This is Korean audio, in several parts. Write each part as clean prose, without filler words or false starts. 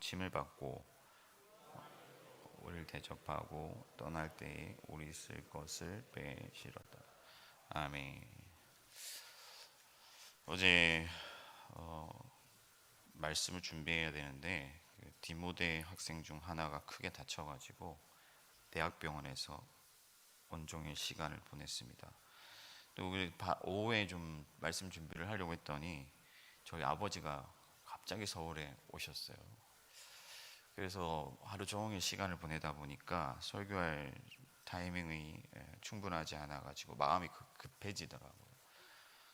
침을 받고 우리를 대접하고 떠날 때에 우리 쓸 것을 빼시렸다. 아멘. 어제 말씀을 준비해야 되는데 디모데 학생 중 하나가 크게 다쳐가지고 대학병원에서 온종일 시간을 보냈습니다. 또 오후에 좀 말씀 준비를 하려고 했더니 저희 아버지가 갑자기 서울에 오셨어요. 그래서 하루 종일 시간을 보내다 보니까 설교할 타이밍이 충분하지 않아가지고 마음이 급해지더라고요.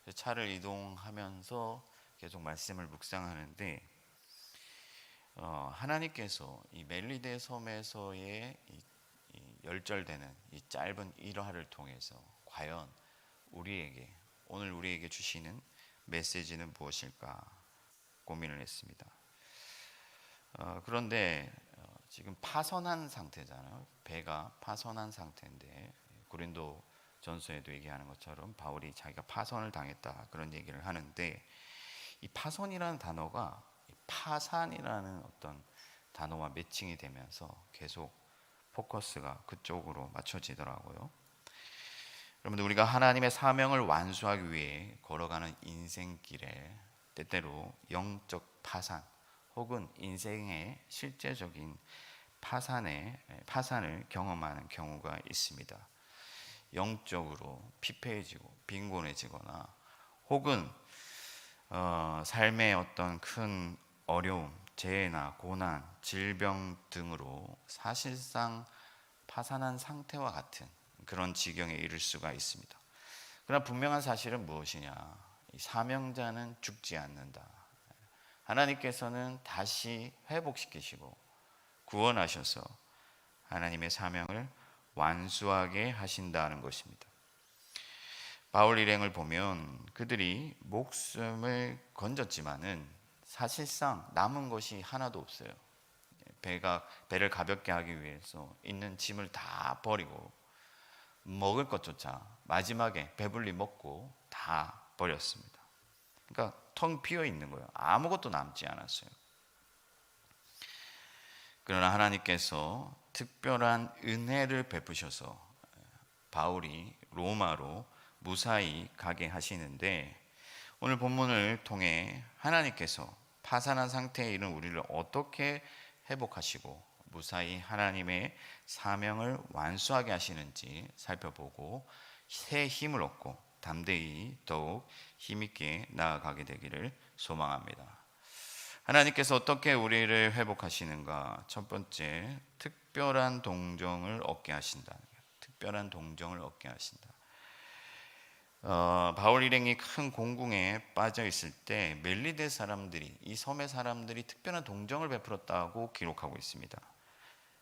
그래서 차를 이동하면서 계속 말씀을 묵상하는데 하나님께서 이 멜리데 섬에서의 이 열절되는 이 짧은 일화를 통해서 과연 오늘 우리에게 주시는 메시지는 무엇일까 고민을 했습니다. 그런데 지금 파선한 상태잖아요. 배가 파선한 상태인데 고린도 전서에도 얘기하는 것처럼 바울이 자기가 파선을 당했다 그런 얘기를 하는데, 이 파선이라는 단어가 파산이라는 어떤 단어와 매칭이 되면서 계속 포커스가 그쪽으로 맞춰지더라고요. 여러분들, 우리가 하나님의 사명을 완수하기 위해 걸어가는 인생길에 때때로 영적 파산 혹은 인생의 실제적인 파산을 경험하는 경우가 있습니다. 영적으로 피폐해지고 빈곤해지거나 혹은 삶의 어떤 큰 어려움, 재해나 고난, 질병 등으로 사실상 파산한 상태와 같은 그런 지경에 이를 수가 있습니다. 그러나 분명한 사실은 무엇이냐? 이 사명자는 죽지 않는다. 하나님께서는 다시 회복시키시고 구원하셔서 하나님의 사명을 완수하게 하신다는 것입니다. 바울 일행을 보면 그들이 목숨을 건졌지만은 사실상 남은 것이 하나도 없어요. 배를 가볍게 하기 위해서 있는 짐을 다 버리고 먹을 것조차 마지막에 배불리 먹고 다 버렸습니다. 그러니까 텅 비어 있는 거예요. 아무것도 남지 않았어요. 그러나 하나님께서 특별한 은혜를 베푸셔서 바울이 로마로 무사히 가게 하시는데, 오늘 본문을 통해 하나님께서 파산한 상태에 이른 우리를 어떻게 회복하시고 무사히 하나님의 사명을 완수하게 하시는지 살펴보고 새 힘을 얻고 담대히 더욱 힘있게 나아가게 되기를 소망합니다. 하나님께서 어떻게 우리를 회복하시는가? 첫 번째, 특별한 동정을 얻게 하신다. 특별한 동정을 얻게 하신다. 바울 일행이 큰 공궁에 빠져 있을 때 멜리데 사람들이, 이 섬의 사람들이 특별한 동정을 베풀었다고 기록하고 있습니다.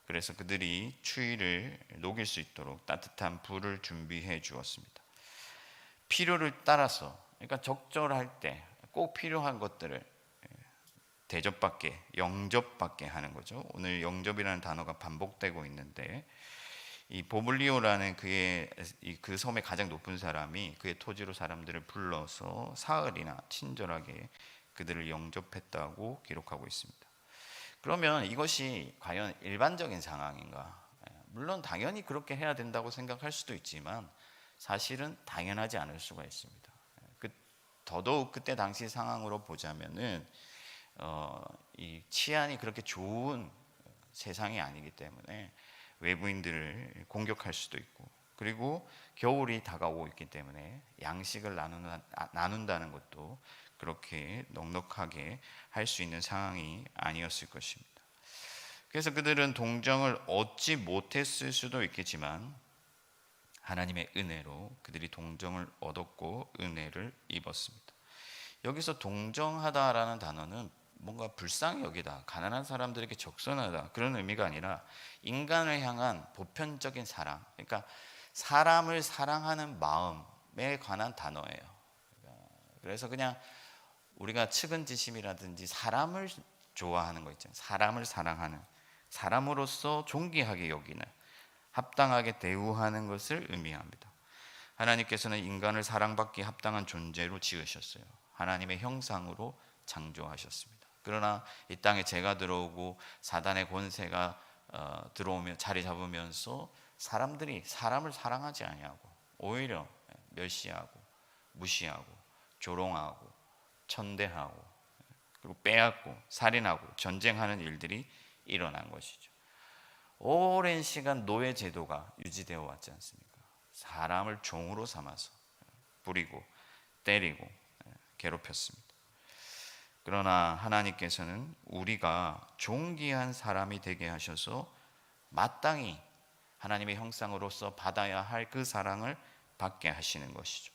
그래서 그들이 추위를 녹일 수 있도록 따뜻한 불을 준비해 주었습니다. 필요를 따라서, 그러니까 적절할 때 꼭 필요한 것들을 대접받게, 영접받게 하는 거죠. 오늘 영접이라는 단어가 반복되고 있는데, 이 보블리오라는 그 섬의 가장 높은 사람이 그의 토지로 사람들을 불러서 사흘이나 친절하게 그들을 영접했다고 기록하고 있습니다. 그러면 이것이 과연 일반적인 상황인가? 물론 당연히 그렇게 해야 된다고 생각할 수도 있지만 사실은 당연하지 않을 수가 있습니다. 더더욱 그때 당시 상황으로 보자면은 이 치안이 그렇게 좋은 세상이 아니기 때문에 외부인들을 공격할 수도 있고, 그리고 겨울이 다가오고 있기 때문에 양식을 나눈다는 것도 그렇게 넉넉하게 할 수 있는 상황이 아니었을 것입니다. 그래서 그들은 동정을 얻지 못했을 수도 있겠지만 하나님의 은혜로 그들이 동정을 얻었고 은혜를 입었습니다. 여기서 동정하다라는 단어는 뭔가 불쌍히 여기다, 가난한 사람들에게 적선하다 그런 의미가 아니라 인간을 향한 보편적인 사랑, 그러니까 사람을 사랑하는 마음에 관한 단어예요. 그래서 그냥 우리가 측은지심이라든지 사람을 좋아하는 거 있잖아요. 사람을 사랑하는, 사람으로서 존귀하게 여기는, 합당하게 대우하는 것을 의미합니다. 하나님께서는 인간을 사랑받기 합당한 존재로 지으셨어요. 하나님의 형상으로 창조하셨습니다. 그러나 이 땅에 죄가 들어오고 사단의 권세가 들어오며 자리 잡으면서 사람들이 사람을 사랑하지 아니하고 오히려 멸시하고 무시하고 조롱하고 천대하고 그리고 빼앗고 살인하고 전쟁하는 일들이 일어난 것이죠. 오랜 시간 노예 제도가 유지되어 왔지 않습니까? 사람을 종으로 삼아서 부리고 때리고 괴롭혔습니다. 그러나 하나님께서는 우리가 존귀한 사람이 되게 하셔서 마땅히 하나님의 형상으로서 받아야 할 그 사랑을 받게 하시는 것이죠.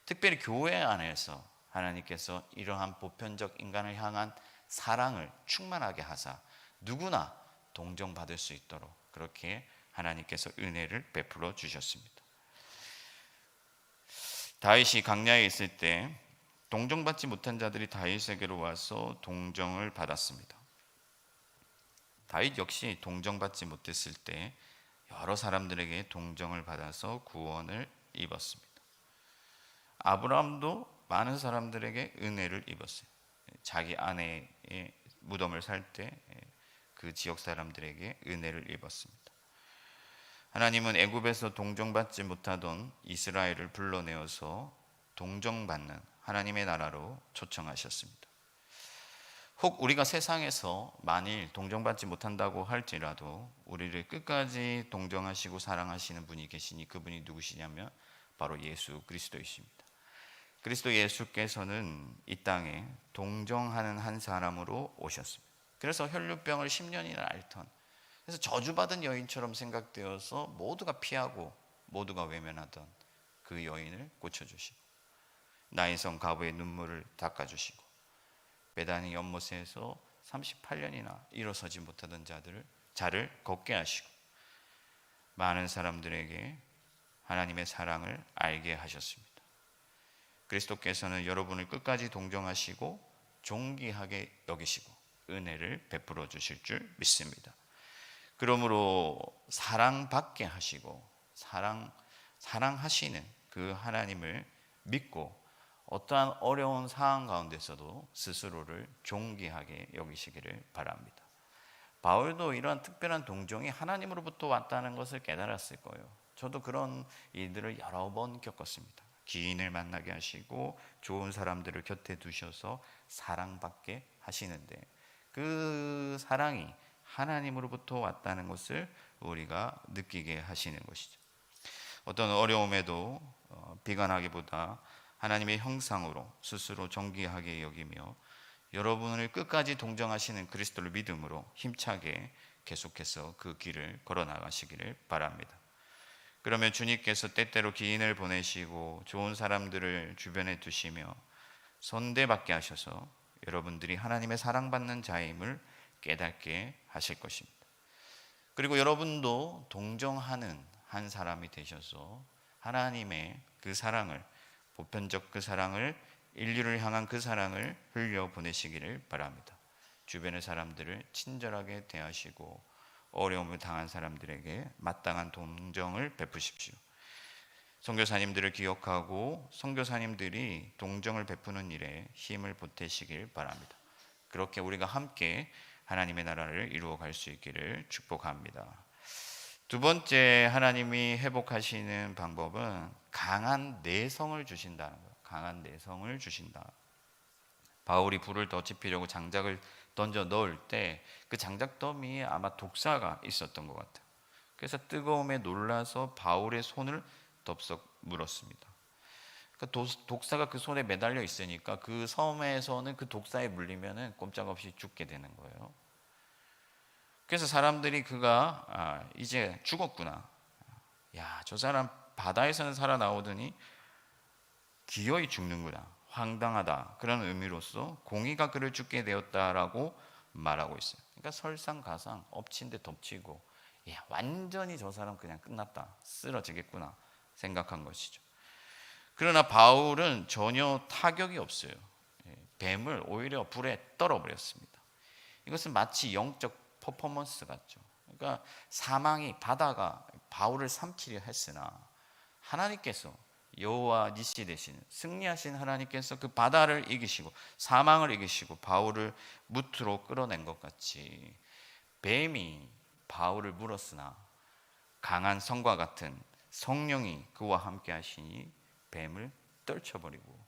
특별히 교회 안에서 하나님께서 이러한 보편적 인간을 향한 사랑을 충만하게 하사 누구나 동정받을 수 있도록 그렇게 하나님께서 은혜를 베풀어 주셨습니다. 다윗이 광야에 있을 때 동정받지 못한 자들이 다윗에게로 와서 동정을 받았습니다. 다윗 역시 동정받지 못했을 때 여러 사람들에게 동정을 받아서 구원을 입었습니다. 아브라함도 많은 사람들에게 은혜를 입었어요. 자기 아내의 무덤을 살 때 그 지역 사람들에게 은혜를 입었습니다. 하나님은 애굽에서 동정받지 못하던 이스라엘을 불러내어서 동정받는 하나님의 나라로 초청하셨습니다. 혹 우리가 세상에서 만일 동정받지 못한다고 할지라도 우리를 끝까지 동정하시고 사랑하시는 분이 계시니 그분이 누구시냐면 바로 예수 그리스도이십니다. 그리스도 예수께서는 이 땅에 동정하는 한 사람으로 오셨습니다. 그래서 혈루병을 10년이나 앓던, 그래서 저주받은 여인처럼 생각되어서 모두가 피하고 모두가 외면하던 그 여인을 고쳐주시고 나인성 과부의 눈물을 닦아주시고 베다니 연못에서 38년이나 일어서지 못하던 자를 걷게 하시고 많은 사람들에게 하나님의 사랑을 알게 하셨습니다. 그리스도께서는 여러분을 끝까지 동정하시고 존귀하게 여기시고 은혜를 베풀어 주실 줄 믿습니다. 그러므로 사랑받게 하시고 사랑하시는 그 하나님을 믿고 어떠한 어려운 상황 가운데서도 스스로를 존귀하게 여기시기를 바랍니다. 바울도 이러한 특별한 동정이 하나님으로부터 왔다는 것을 깨달았을 거예요. 저도 그런 일들을 여러 번 겪었습니다. 기인을 만나게 하시고 좋은 사람들을 곁에 두셔서 사랑받게 하시는데 그 사랑이 하나님으로부터 왔다는 것을 우리가 느끼게 하시는 것이죠. 어떤 어려움에도 비관하기보다 하나님의 형상으로 스스로 존귀하게 여기며 여러분을 끝까지 동정하시는 그리스도를 믿음으로 힘차게 계속해서 그 길을 걸어나가시기를 바랍니다. 그러면 주님께서 때때로 기인을 보내시고 좋은 사람들을 주변에 두시며 선대받게 하셔서 여러분들이 하나님의 사랑받는 자임을 깨닫게 하실 것입니다. 그리고 여러분도 동정하는 한 사람이 되셔서 하나님의 그 사랑을, 보편적 그 사랑을, 인류를 향한 그 사랑을 흘려보내시기를 바랍니다. 주변의 사람들을 친절하게 대하시고 어려움을 당한 사람들에게 마땅한 동정을 베푸십시오. 선교사님들을 기억하고 선교사님들이 동정을 베푸는 일에 힘을 보태시길 바랍니다. 그렇게 우리가 함께 하나님의 나라를 이루어 갈 수 있기를 축복합니다. 두 번째 하나님이 회복하시는 방법은 강한 내성을 주신다는 거예요. 강한 내성을 주신다. 바울이 불을 더 지피려고 장작을 던져 넣을 때 그 장작 더미에 아마 독사가 있었던 것 같아요. 그래서 뜨거움에 놀라서 바울의 손을 덥석 물었습니다. 그러니까 독사가 그 손에 매달려 있으니까 그 섬에서는 그 독사에 물리면은 꼼짝없이 죽게 되는 거예요. 그래서 사람들이 그가 이제 죽었구나. 야, 저 사람 바다에서는 살아나오더니 기어이 죽는구나. 황당하다. 그런 의미로서 공의가 그를 죽게 되었다라고 말하고 있어요. 그러니까 설상가상 엎친 데 덮치고 야, 완전히 저 사람 그냥 끝났다. 쓰러지겠구나 생각한 것이죠. 그러나 바울은 전혀 타격이 없어요. 뱀을 오히려 불에 떨어버렸습니다. 이것은 마치 영적 퍼포먼스 같죠. 그러니까 사망이 바다가 바울을 삼키려 했으나 하나님께서 여호와 니시 되시는 승리하신 하나님께서 그 바다를 이기시고 사망을 이기시고 바울을 무트로 끌어낸 것 같이 뱀이 바울을 물었으나 강한 성과 같은 성령이 그와 함께 하시니 뱀을 떨쳐버리고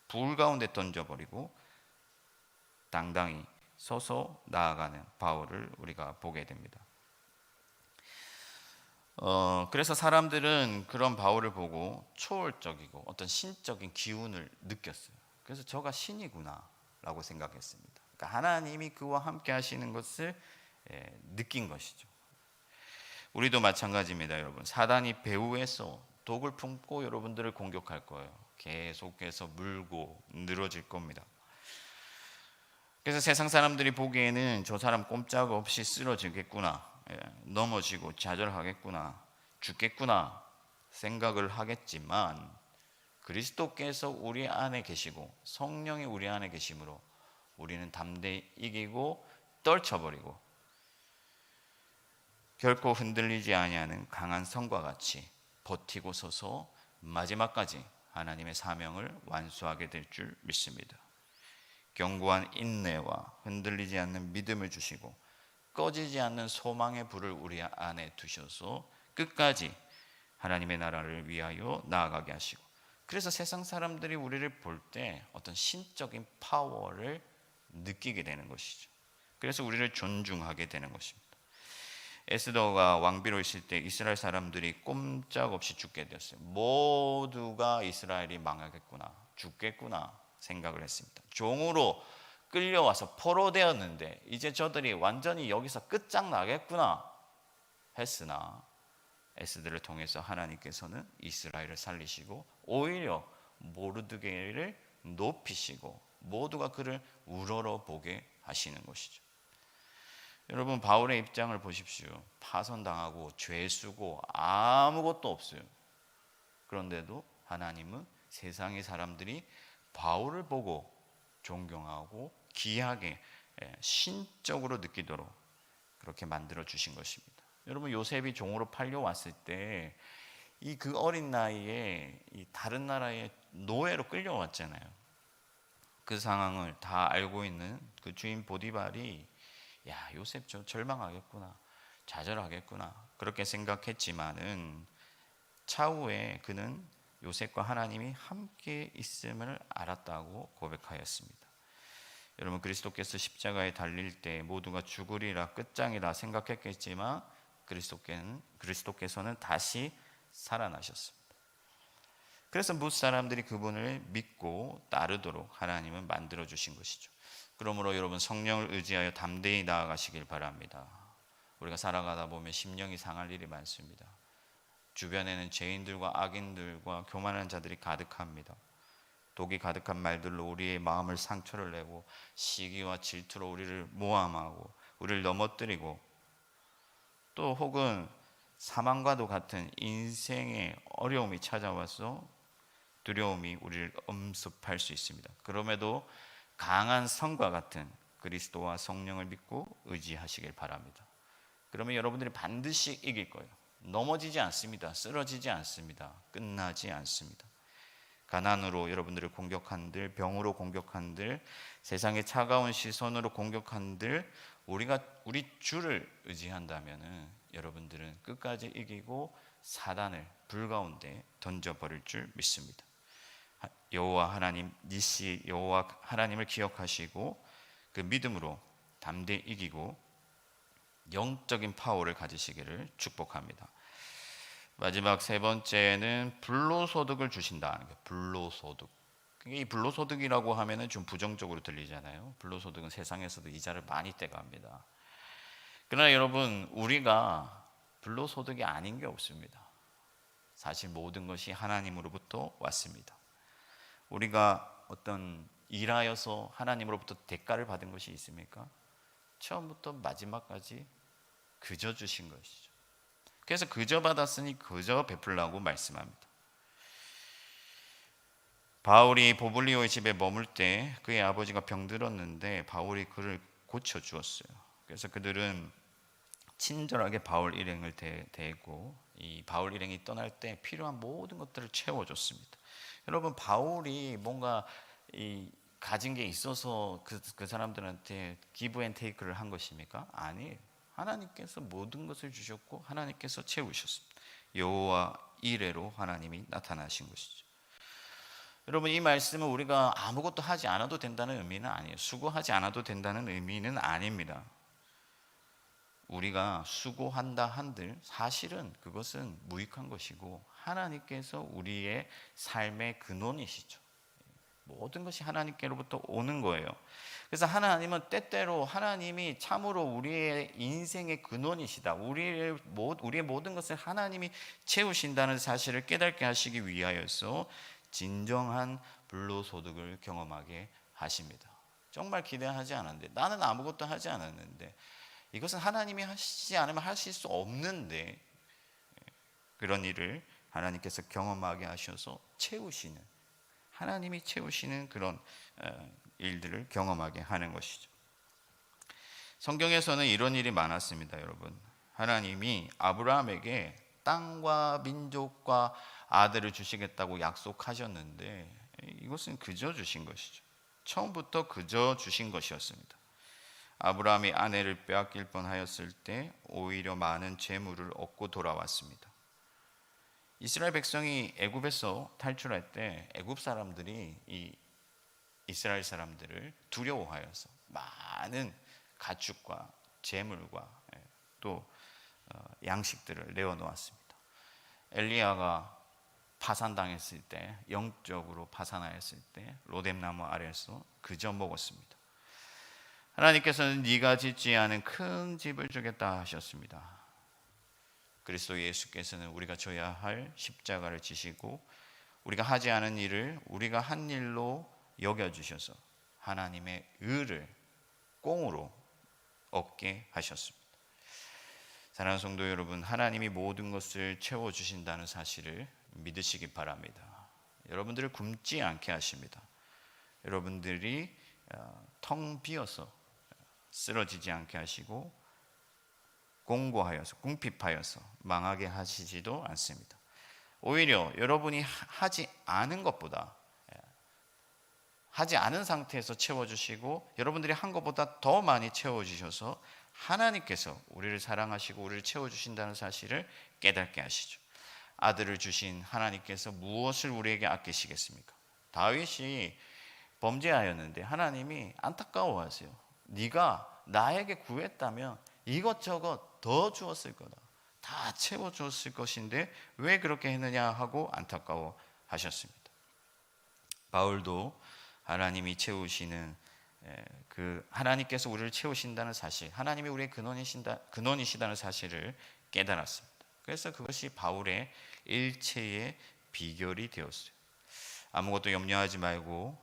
불 가운데 던져버리고 당당히 서서 나아가는 바울을 우리가 보게 됩니다. 그래서 사람들은 그런 바울을 보고 초월적이고 어떤 신적인 기운을 느꼈어요. 그래서 저가 신이구나 라고 생각했습니다. 그러니까 하나님이 그와 함께 하시는 것을 느낀 것이죠. 우리도 마찬가지입니다. 여러분, 사단이 배후에서 독을 품고 여러분들을 공격할 거예요. 계속해서 물고 늘어질 겁니다. 그래서 세상 사람들이 보기에는 저 사람 꼼짝없이 쓰러지겠구나, 넘어지고 좌절하겠구나, 죽겠구나 생각을 하겠지만 그리스도께서 우리 안에 계시고 성령이 우리 안에 계심으로 우리는 담대히 이기고 떨쳐버리고 결코 흔들리지 아니하는 강한 성과 같이 버티고 서서 마지막까지 하나님의 사명을 완수하게 될 줄 믿습니다. 견고한 인내와 흔들리지 않는 믿음을 주시고 꺼지지 않는 소망의 불을 우리 안에 두셔서 끝까지 하나님의 나라를 위하여 나아가게 하시고, 그래서 세상 사람들이 우리를 볼 때 어떤 신적인 파워를 느끼게 되는 것이죠. 그래서 우리를 존중하게 되는 것입니다. 에스더가 왕비로 있을 때 이스라엘 사람들이 꼼짝없이 죽게 되었어요. 모두가 이스라엘이 망하겠구나, 죽겠구나 생각을 했습니다. 종으로 끌려와서 포로되었는데 이제 저들이 완전히 여기서 끝장나겠구나 했으나 에스더를 통해서 하나님께서는 이스라엘을 살리시고 오히려 모르드게를 높이시고 모두가 그를 우러러보게 하시는 것이죠. 여러분, 바울의 입장을 보십시오. 파선당하고 죄수고 아무것도 없어요. 그런데도 하나님은 세상의 사람들이 바울을 보고 존경하고 귀하게 신적으로 느끼도록 그렇게 만들어 주신 것입니다. 여러분, 요셉이 종으로 팔려왔을 때 이 그 어린 나이에 이 다른 나라의 노예로 끌려왔잖아요. 그 상황을 다 알고 있는 그 주인 보디발이 야, 요셉 저 절망하겠구나, 좌절하겠구나 그렇게 생각했지만은 차후에 그는 요셉과 하나님이 함께 있음을 알았다고 고백하였습니다. 여러분, 그리스도께서 십자가에 달릴 때 모두가 죽으리라 끝장이라 생각했겠지만 그리스도께서는 다시 살아나셨습니다. 그래서 무엇 사람들이 그분을 믿고 따르도록 하나님은 만들어 주신 것이죠. 그러므로 여러분, 성령을 의지하여 담대히 나아가시길 바랍니다. 우리가 살아가다 보면 심령이 상할 일이 많습니다. 주변에는 죄인들과 악인들과 교만한 자들이 가득합니다. 독이 가득한 말들로 우리의 마음을 상처를 내고 시기와 질투로 우리를 모함하고 우리를 넘어뜨리고 또 혹은 사망과도 같은 인생의 어려움이 찾아와서 두려움이 우리를 엄습할 수 있습니다. 그럼에도 강한 성과 같은 그리스도와 성령을 믿고 의지하시길 바랍니다. 그러면 여러분들이 반드시 이길 거예요. 넘어지지 않습니다. 쓰러지지 않습니다. 끝나지 않습니다. 가난으로 여러분들을 공격한들, 병으로 공격한들, 세상의 차가운 시선으로 공격한들, 우리 주를 의지한다면은 여러분들은 끝까지 이기고 사단을 불 가운데 던져버릴 줄 믿습니다. 여호와 하나님 니시 여호와 하나님을 기억하시고 그 믿음으로 담대히 이기고 영적인 파워를 가지시기를 축복합니다. 마지막 세 번째는 불로소득을 주신다. 불로소득. 이 불로소득이라고 하면은 좀 부정적으로 들리잖아요. 불로소득은 세상에서도 이자를 많이 떼갑니다. 그러나 여러분, 우리가 불로소득이 아닌 게 없습니다. 사실 모든 것이 하나님으로부터 왔습니다. 우리가 어떤 일하여서 하나님으로부터 대가를 받은 것이 있습니까? 처음부터 마지막까지 그저 주신 것이죠. 그래서 그저 받았으니 그저 베풀라고 말씀합니다. 바울이 보블리오의 집에 머물 때 그의 아버지가 병들었는데 바울이 그를 고쳐주었어요. 그래서 그들은 친절하게 바울 일행을 대고 이 바울 일행이 떠날 때 필요한 모든 것들을 채워줬습니다. 여러분, 바울이 뭔가 이 가진 게 있어서 그 사람들한테 기브 앤 테이크를 한 것입니까? 아니에요. 하나님께서 모든 것을 주셨고 하나님께서 채우셨습니다. 여호와 이레로 하나님이 나타나신 것이죠. 여러분, 이 말씀은 우리가 아무것도 하지 않아도 된다는 의미는 아니에요. 수고하지 않아도 된다는 의미는 아닙니다. 우리가 수고한다 한들 사실은 그것은 무익한 것이고 하나님께서 우리의 삶의 근원이시죠. 모든 것이 하나님께로부터 오는 거예요. 그래서 하나님은 때때로 하나님이 참으로 우리의 인생의 근원이시다, 우리의 모든 것을 하나님이 채우신다는 사실을 깨닫게 하시기 위하여서 진정한 불로소득을 경험하게 하십니다. 정말 기대하지 않았는데, 나는 아무것도 하지 않았는데, 이것은 하나님이 하시지 않으면 하실 수 없는데 그런 일을 하나님께서 경험하게 하셔서 채우시는, 하나님이 채우시는 그런 일들을 경험하게 하는 것이죠. 성경에서는 이런 일이 많았습니다. 여러분, 하나님이 아브라함에게 땅과 민족과 아들을 주시겠다고 약속하셨는데 이것은 그저 주신 것이죠. 처음부터 그저 주신 것이었습니다. 아브라함이 아내를 빼앗길 뻔하였을 때 오히려 많은 재물을 얻고 돌아왔습니다. 이스라엘 백성이 애굽에서 탈출할 때 애굽 사람들이 이 이스라엘 사람들을 두려워하여서 많은 가축과 재물과 또 양식들을 내어놓았습니다. 엘리야가 파산당했을 때, 영적으로 파산하였을 때 로뎀나무 아래에서 그저 먹었습니다. 하나님께서는 네가 짓지 않은 큰 집을 주겠다 하셨습니다. 그리스도 예수께서는 우리가 져야 할 십자가를 지시고 우리가 하지 않은 일을 우리가 한 일로 여겨주셔서 하나님의 의를 꽁으로 얻게 하셨습니다. 사랑하는 성도 여러분, 하나님이 모든 것을 채워주신다는 사실을 믿으시기 바랍니다. 여러분들을 굶지 않게 하십니다. 여러분들이 텅 비어서 쓰러지지 않게 하시고 공고하여서 궁핍하여서 망하게 하시지도 않습니다. 오히려 여러분이 하지 않은 것보다, 하지 않은 상태에서 채워주시고 여러분들이 한 것보다 더 많이 채워주셔서 하나님께서 우리를 사랑하시고 우리를 채워주신다는 사실을 깨닫게 하시죠. 아들을 주신 하나님께서 무엇을 우리에게 아끼시겠습니까? 다윗이 범죄하였는데 하나님이 안타까워하세요. 네가 나에게 구했다면 이것저것 더 주었을 거다, 다 채워주었을 것인데 왜 그렇게 했느냐 하고 안타까워하셨습니다. 바울도 하나님이 채우시는 그 하나님께서 우리를 채우신다는 사실, 하나님이 우리의 근원이시다는 사실을 깨달았습니다. 그래서 그것이 바울의 일체의 비결이 되었어요. 아무것도 염려하지 말고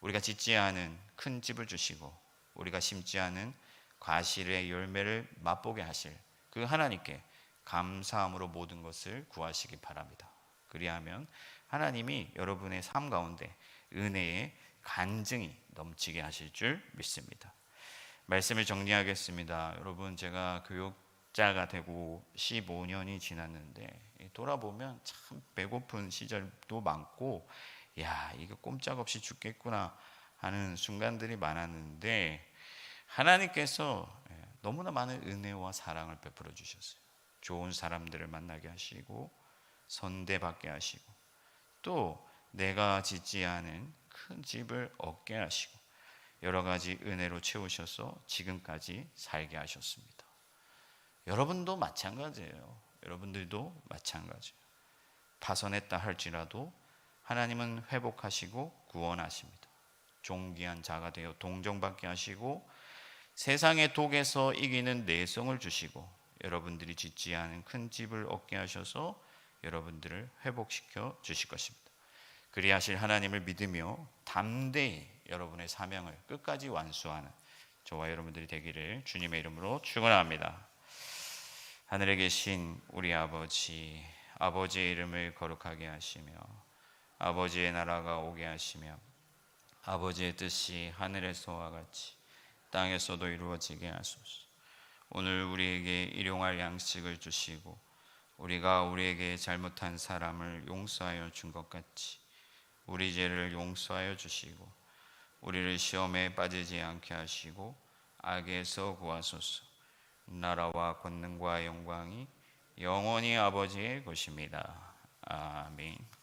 우리가 짓지 않은 큰 집을 주시고 우리가 심지 않은 과실의 열매를 맛보게 하실 그 하나님께 감사함으로 모든 것을 구하시기 바랍니다. 그리하면 하나님이 여러분의 삶 가운데 은혜의 간증이 넘치게 하실 줄 믿습니다. 말씀을 정리하겠습니다. 여러분, 제가 교육자가 되고 15년이 지났는데 돌아보면 참 배고픈 시절도 많고, 야, 이거 꼼짝없이 죽겠구나 하는 순간들이 많았는데 하나님께서 너무나 많은 은혜와 사랑을 베풀어 주셨어요. 좋은 사람들을 만나게 하시고 선대받게 하시고 또 내가 짓지 않은 큰 집을 얻게 하시고 여러 가지 은혜로 채우셔서 지금까지 살게 하셨습니다. 여러분도 마찬가지예요. 여러분들도 마찬가지예요. 파선했다 할지라도 하나님은 회복하시고 구원하십니다. 존귀한 자가 되어 동정받게 하시고 세상의 독에서 이기는 내성을 주시고 여러분들이 짓지 않은 큰 집을 얻게 하셔서 여러분들을 회복시켜 주실 것입니다. 그리하실 하나님을 믿으며 담대히 여러분의 사명을 끝까지 완수하는 저와 여러분들이 되기를 주님의 이름으로 축원합니다. 하늘에 계신 우리 아버지, 아버지의 이름을 거룩하게 하시며 아버지의 나라가 오게 하시며 아버지의 뜻이 하늘에서와 같이 땅에서도 이루어지게 하소서. 오늘 우리에게 일용할 양식을 주시고 우리가 우리에게 잘못한 사람을 용서하여 준 것 같이 우리 죄를 용서하여 주시고 우리를 시험에 빠지지 않게 하시고 악에서 구하소서. 나라와 권능과 영광이 영원히 아버지의 것입니다. 아멘.